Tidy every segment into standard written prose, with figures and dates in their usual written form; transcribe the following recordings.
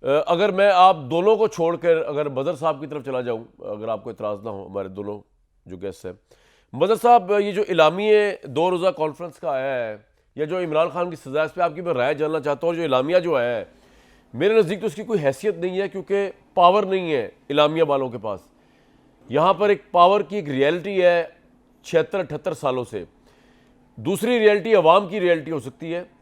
अगर मैं आप दोनों को छोड़कर अगर मदर साहब की तरफ चला जाऊं, अगर आपको इतराज़ ना हो, हमारे दोनों जो गेस्ट हैं, मदर साहब, ये जो इलामिया 2 रोज़ा कॉन्फ्रेंस का आया है या जो इमरान खान की सज़ा, इस पर आपकी मैं राय जानना चाहता हूँ। जो इलामिया जो आया है, मेरे नज़दीक तो उसकी कोई हैसियत नहीं है, क्योंकि पावर नहीं है इलामिया वालों के पास। यहाँ पर एक पावर की एक रियलिटी है 76-78 सालों से, दूसरी रियलिटी अवाम की रियलिटी हो सकती है।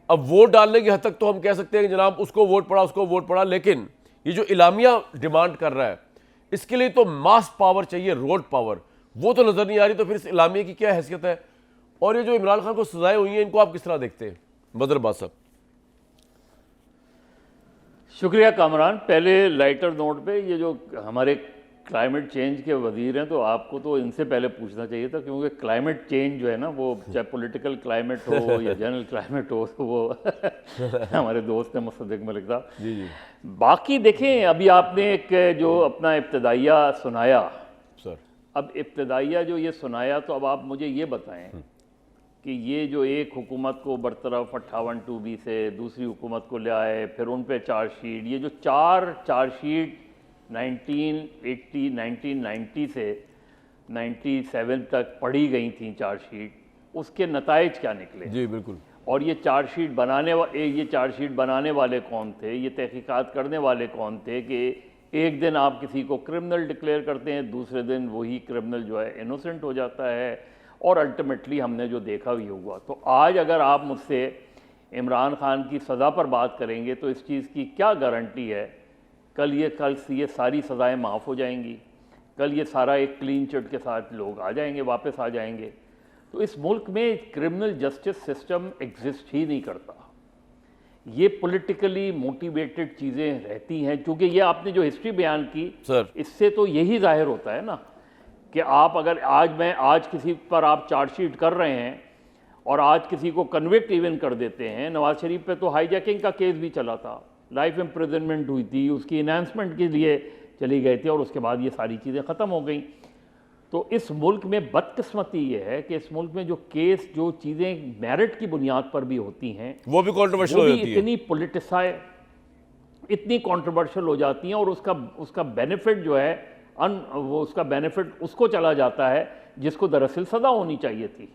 अब वोट डालने की हद तक तो हम कह सकते हैं कि जनाब उसको वोट पड़ा, उसको वोट पड़ा, लेकिन ये जो इलामिया डिमांड कर रहा है, इसके लिए तो मास पावर चाहिए, रोड पावर, वो तो नजर नहीं आ रही। तो फिर इस इलामिया की क्या हैसियत है? और ये जो इमरान खान को सजाएं हुई हैं, इनको आप किस तरह देखते हैं, बदर अब्बास साहब? शुक्रिया कामरान। पहले लाइटर नोट पे, ये जो हमारे क्लाइमेट चेंज के वजीर हैं, तो आपको तो इनसे पहले पूछना चाहिए था, क्योंकि क्लाइमेट चेंज जो है ना, वो चाहे पॉलिटिकल क्लाइमेट हो या जनरल क्लाइमेट हो, तो वो हमारे दोस्त हैं मुसद्दिक मलिक साहब। जी जी बाकी देखें, अभी आपने एक जो अपना इब्तदाइया सुनाया, सर। अब इब्तदाइया जो ये सुनाया, तो अब आप मुझे ये बताएं कि ये जो एक हुकूमत को बरतरफ 58(2)B से दूसरी हुकूमत को ले आए, फिर उन पे चार्जशीट, ये जो चार्जशीट 1980 1990 से 97 तक पढ़ी गई थी चार्जशीट, उसके नताइज क्या निकले? जी बिल्कुल। और ये चार्जशीट बनाने वाले कौन थे, ये तहकीकात करने वाले कौन थे कि एक दिन आप किसी को क्रिमिनल डिक्लेयर करते हैं, दूसरे दिन वही क्रिमिनल जो है इनोसेंट हो जाता है, और अल्टीमेटली हमने जो देखा भी हुआ। तो आज अगर आप मुझसे इमरान खान की सज़ा पर बात करेंगे, तो इस चीज़ की क्या गारंटी है कल ये सारी सज़ाएं माफ़ हो जाएंगी, कल ये सारा एक क्लीन चिट के साथ लोग आ जाएंगे, वापस आ जाएंगे? तो इस मुल्क में क्रिमिनल जस्टिस सिस्टम एग्जिस्ट ही नहीं करता। ये पॉलिटिकली मोटिवेटेड चीज़ें रहती हैं, क्योंकि ये आपने जो हिस्ट्री बयान की सर, इससे तो यही जाहिर होता है ना कि आप अगर आज किसी पर आप चार्जशीट कर रहे हैं और आज किसी को कन्विक्ट इवन कर देते हैं। नवाज शरीफ पे तो हाईजैकिंग का केस भी चला था, लाइफ इम्प्रिजनमेंट हुई थी, उसकी इन्हांसमेंट के लिए चली गए थे, और उसके बाद ये सारी चीज़ें ख़त्म हो गई। तो इस मुल्क में बदकिस्मती ये है कि इस मुल्क में जो केस, जो चीज़ें मेरिट की बुनियाद पर भी होती हैं, वो भी कंट्रोवर्शियल हो जाती है, इतनी पॉलिटिसाइज, इतनी कंट्रोवर्शियल हो जाती हैं, और उसका बेनिफिट जो है उसका बेनिफिट उसको चला जाता है जिसको दरअसल सज़ा होनी चाहिए थी।